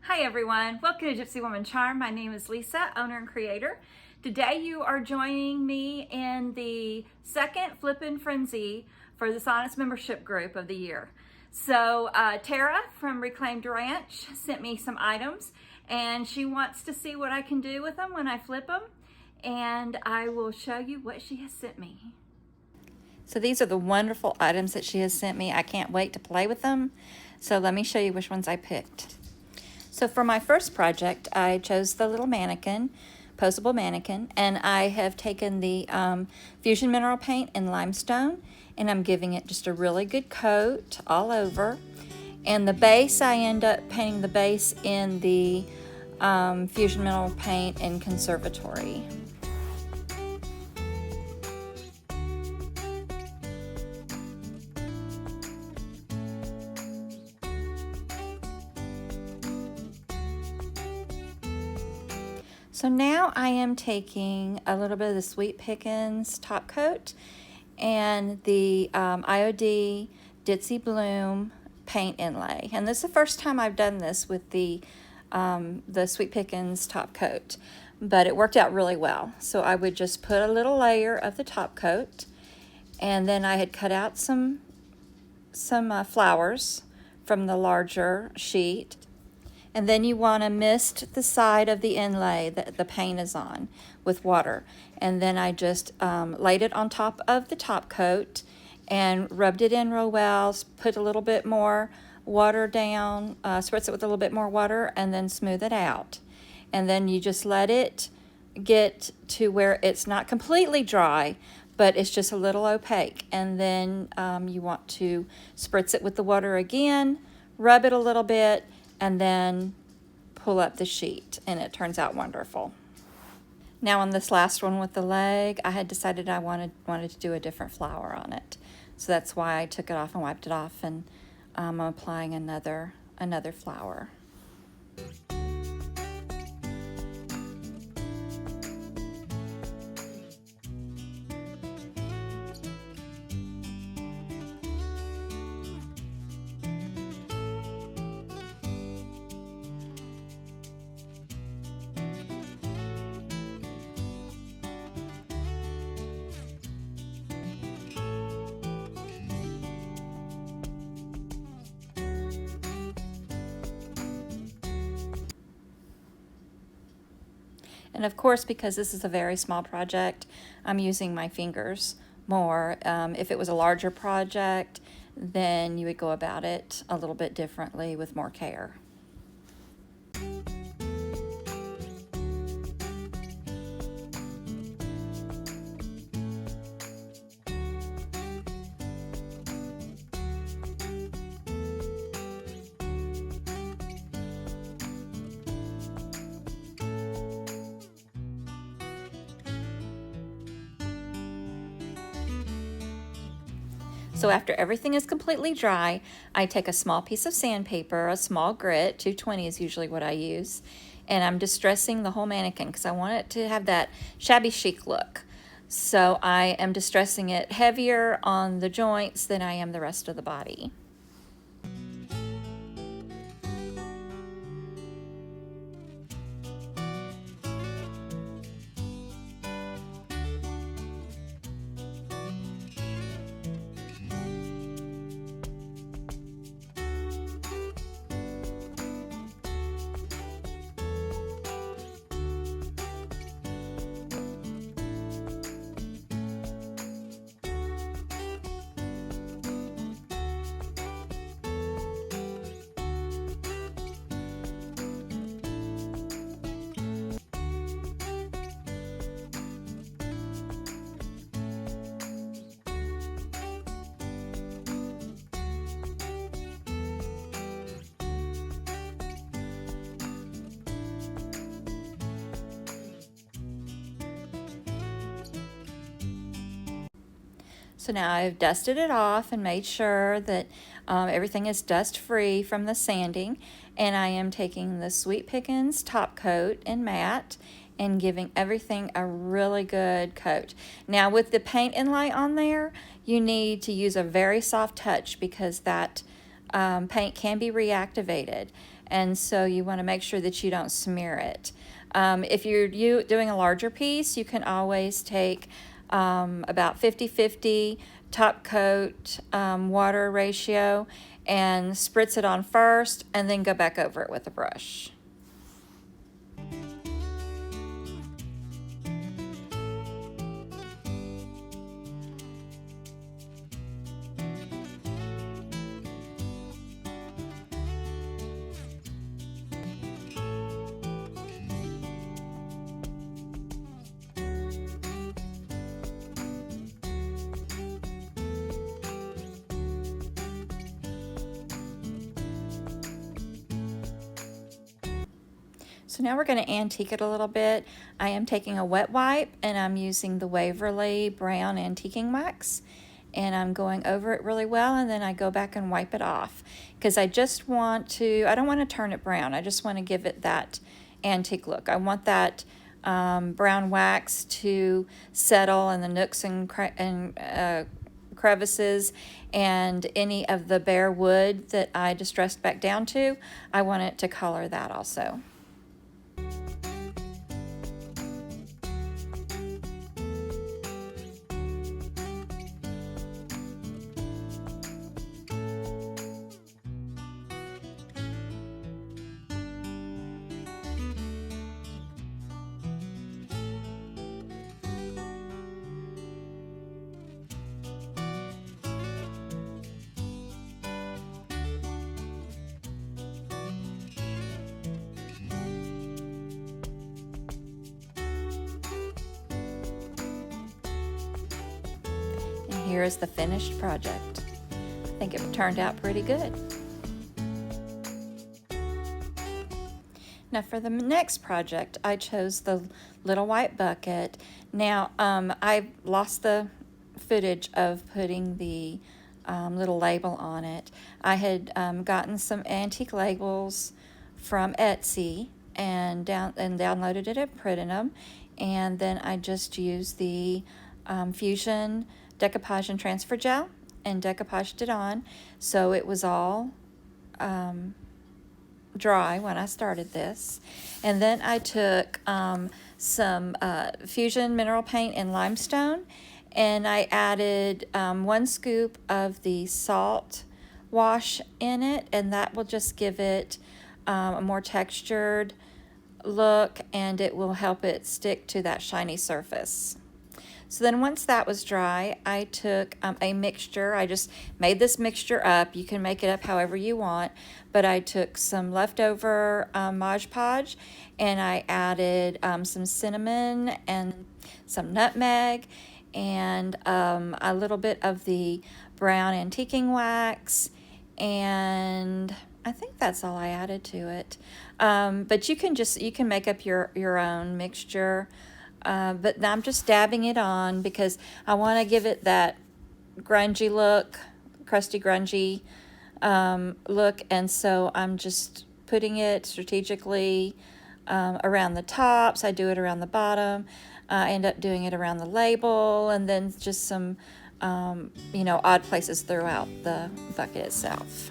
Hi everyone, welcome to Gypsy Woman Charm. My name is Lisa, owner and creator. Today you are joining me in the second Flippin Frenzy for the Sonnets membership group of the year. So Tara from Reclaimed Ranch sent me some items and she wants to see what I can do with them when I flip them, and I will show you what she has sent me. So these are the wonderful items that she has sent me. I can't wait to play with them. So let me show you which ones I picked. So for my first project, I chose the little mannequin, posable mannequin, and I have taken the Fusion Mineral Paint in Limestone, and I'm giving it just a really good coat all over. And the base, I end up painting the base in the Fusion Mineral Paint in Conservatory. So now I am taking a little bit of the Sweet Pickins top coat and the IOD Ditzy Bloom paint inlay. And this is the first time I've done this with the Sweet Pickins top coat, but it worked out really well. So I would just put a little layer of the top coat, and then I had cut out some flowers from the larger sheet. And then you want to mist the side of the inlay that the paint is on with water. And then I just laid it on top of the top coat and rubbed it in real well, put a little bit more water down, spritz it with a little bit more water, and then smooth it out. And then you just let it get to where it's not completely dry, but it's just a little opaque. And then you want to spritz it with the water again, rub it a little bit, and then pull up the sheet, and it turns out wonderful. Now on this last one with the leg, I had decided I wanted to do a different flower on it. So that's why I took it off and wiped it off, and I'm applying another flower. And of course, because this is a very small project, I'm using my fingers more. If it was a larger project, then you would go about it a little bit differently with more care. So after everything is completely dry, I take a small piece of sandpaper, a small grit, 220 is usually what I use, and I'm distressing the whole mannequin because I want it to have that shabby chic look. So I am distressing it heavier on the joints than I am the rest of the body. So now I've dusted it off and made sure that everything is dust free from the sanding, and I am taking the Sweet Pickins top coat in matte and giving everything a really good coat. Now with the paint inlay on there, you need to use a very soft touch because that paint can be reactivated. and so you want to make sure that you don't smear it. If you're doing a larger piece, you can always take about 50-50 top coat water ratio and spritz it on first and then go back over it with a brush. So now we're going to antique it a little bit. I am taking a wet wipe and I'm using the Waverly Brown Antiquing Wax, and I'm going over it really well, and then I go back and wipe it off because I don't want to turn it brown. I just want to give it that antique look. I want that brown wax to settle in the nooks and crevices, and any of the bare wood that I distressed back down to, I want it to color that also. Here is the finished project. I think it turned out pretty good. Now for the next project, I chose the little white bucket. Now I lost the footage of putting the little label on it. I had gotten some antique labels from Etsy and downloaded it and printed them, and then I just used the Fusion decoupage and transfer gel and decoupaged it on, so it was all dry when I started this. And then I took some Fusion mineral paint in Limestone, and I added 1 scoop of the salt wash in it, and that will just give it a more textured look, and it will help it stick to that shiny surface. So then once that was dry, I took a mixture. I just made this mixture up. You can make it up however you want, but I took some leftover Mod Podge, and I added some cinnamon and some nutmeg and a little bit of the brown antiquing wax, and I think that's all I added to it. But you can make up your own mixture. But now I'm just dabbing it on because I want to give it that grungy look, crusty grungy look, and so I'm just putting it strategically around the tops. I do it around the bottom. I end up doing it around the label, and then just some odd places throughout the bucket itself.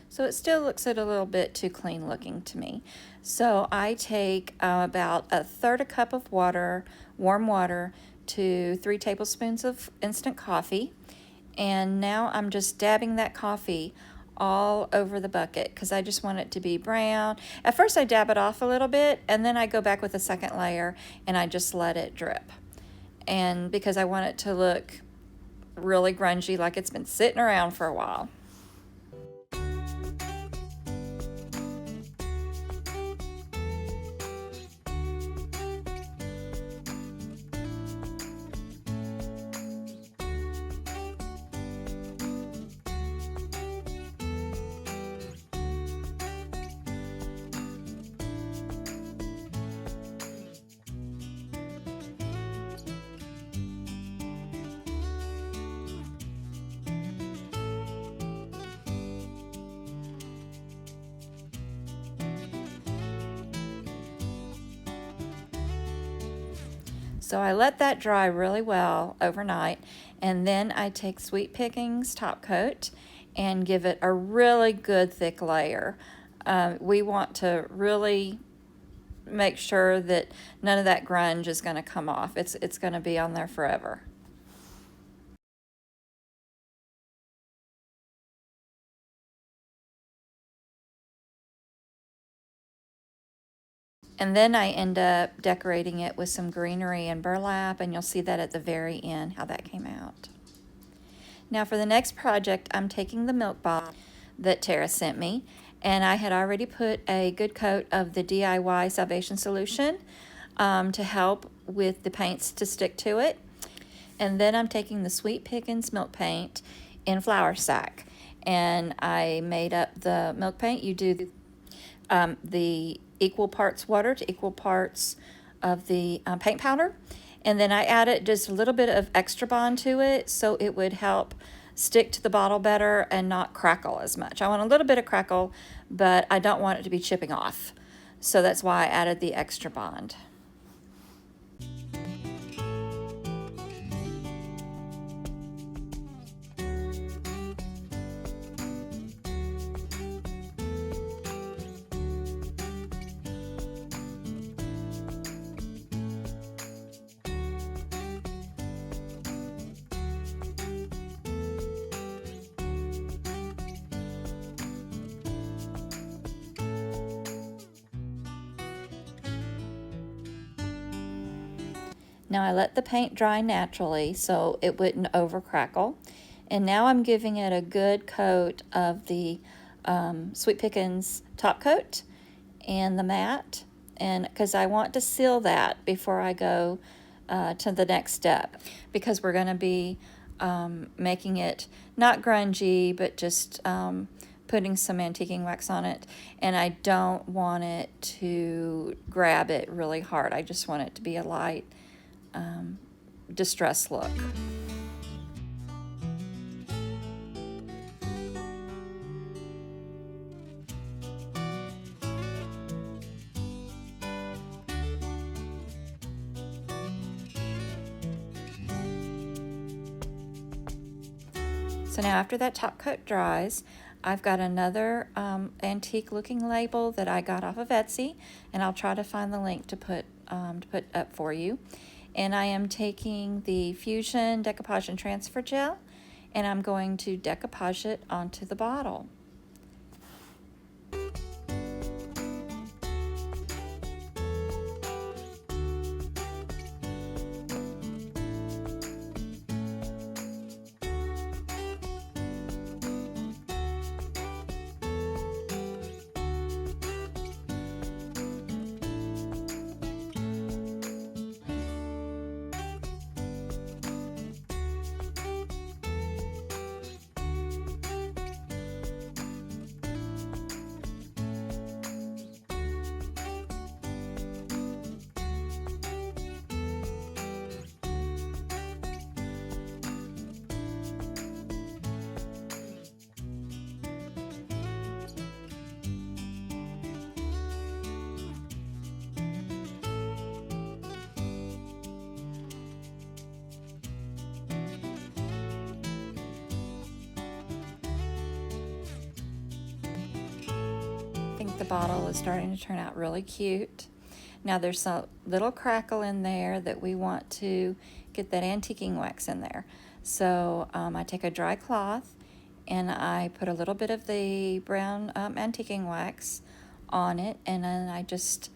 So it still looks a little bit too clean looking to me. So I take about a third a cup of water, warm water, to 3 tablespoons of instant coffee. And now I'm just dabbing that coffee all over the bucket because I just want it to be brown. At first I dab it off a little bit, and then I go back with a second layer and I just let it drip. And because I want it to look really grungy, like it's been sitting around for a while. So I let that dry really well overnight, and then I take Sweet Pickins top coat and give it a really good thick layer. We want to really make sure that none of that grunge is going to come off. It's going to be on there forever. And then I end up decorating it with some greenery and burlap, and you'll see that at the very end, how that came out. Now for the next project, I'm taking the milk bottle that Tara sent me, and I had already put a good coat of the DIY Salvation Solution to help with the paints to stick to it. And then I'm taking the Sweet Pickins milk paint in flour sack, and I made up the milk paint. You do the equal parts water to equal parts of the paint powder, and then I added just a little bit of extra bond to it so it would help stick to the bottle better and not crackle as much. I want a little bit of crackle, but I don't want it to be chipping off, so that's why I added the extra bond. Now I let the paint dry naturally so it wouldn't over crackle. And now I'm giving it a good coat of the Sweet Pickins top coat and the matte, and because I want to seal that before I go to the next step, because we're going to be making it not grungy, but just putting some antiquing wax on it, and I don't want it to grab it really hard. I just want it to be a light distress look. So now after that top coat dries, I've got another antique looking label that I got off of Etsy, and I'll try to find the link to put up for you. And I am taking the Fusion Decoupage and Transfer Gel, and I'm going to decoupage it onto the bottle. the bottle is starting to turn out really cute. Now there's a little crackle in there that we want to get that antiquing wax in there. So I take a dry cloth and I put a little bit of the brown antiquing wax on it, and then I just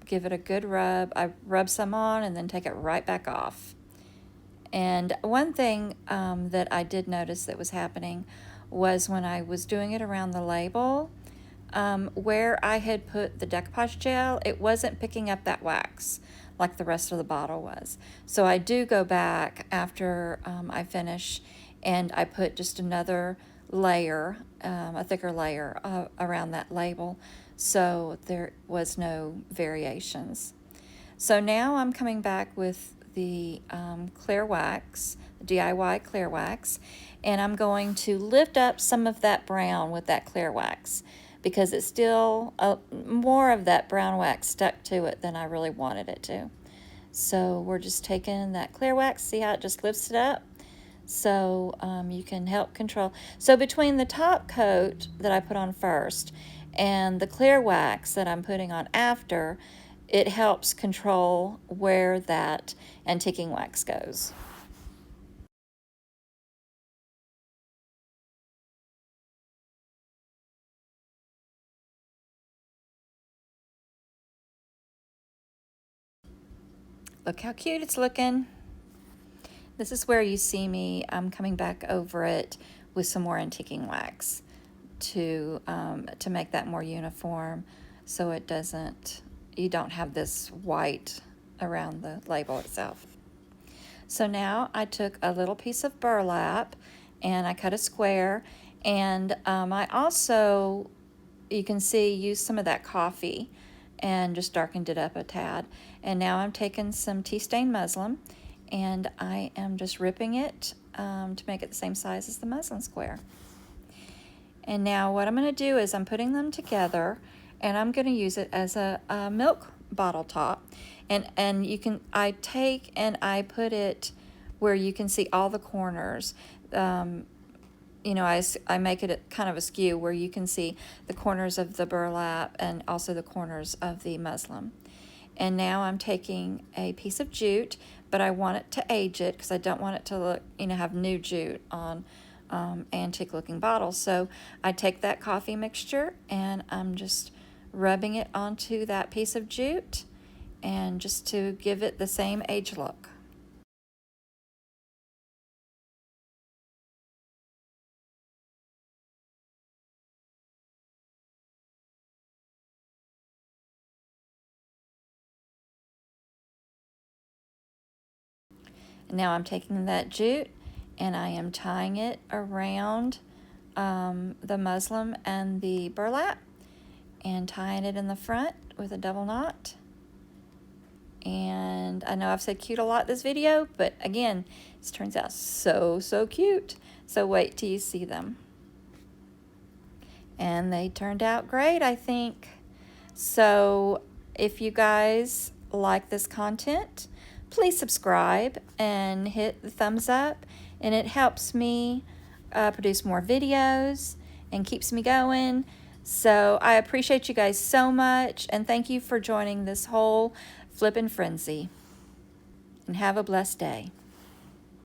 give it a good rub. I rub some on and then take it right back off. And one thing that I did notice that was happening was when I was doing it around the label, where I had put the decoupage gel, it wasn't picking up that wax like the rest of the bottle was. So I do go back after I finish and I put just another layer, a thicker layer around that label, so there was no variations. So now I'm coming back with the clear wax, DIY clear wax, and I'm going to lift up some of that brown with that clear wax because it's still more of that brown wax stuck to it than I really wanted it to. So we're just taking that clear wax, see how it just lifts it up? So you can help control. So between the top coat that I put on first and the clear wax that I'm putting on after, it helps control where that antiquing wax goes. Look how cute it's looking. This is where you see me coming back over it with some more antiquing wax to make that more uniform, so it doesn't, you don't have this white around the label itself. So now I took a little piece of burlap and I cut a square, and I also, you can see, used some of that coffee and just darkened it up a tad. And now I'm taking some tea stain muslin and I am just ripping it to make it the same size as the muslin square. And now what I'm going to do is I'm putting them together, and I'm going to use it as a milk bottle top. And you can, I take and I put it where you can see all the corners. You know, I make it kind of askew where you can see the corners of the burlap and also the corners of the muslin. And now I'm taking a piece of jute, but I want it to age it because I don't want it to look, you know, have new jute on antique looking bottles. So I take that coffee mixture and I'm just rubbing it onto that piece of jute, and just to give it the same age look. Now I'm taking that jute and I am tying it around the muslin and the burlap and tying it in the front with a double knot. And I know I've said cute a lot this video, but again, this turns out so cute. So wait till you see them. And they turned out great, I think. So if you guys like this content, please subscribe and hit the thumbs up, and it helps me produce more videos and keeps me going. So I appreciate you guys so much, and thank you for joining this whole Flippin' Frenzy. And have a blessed day.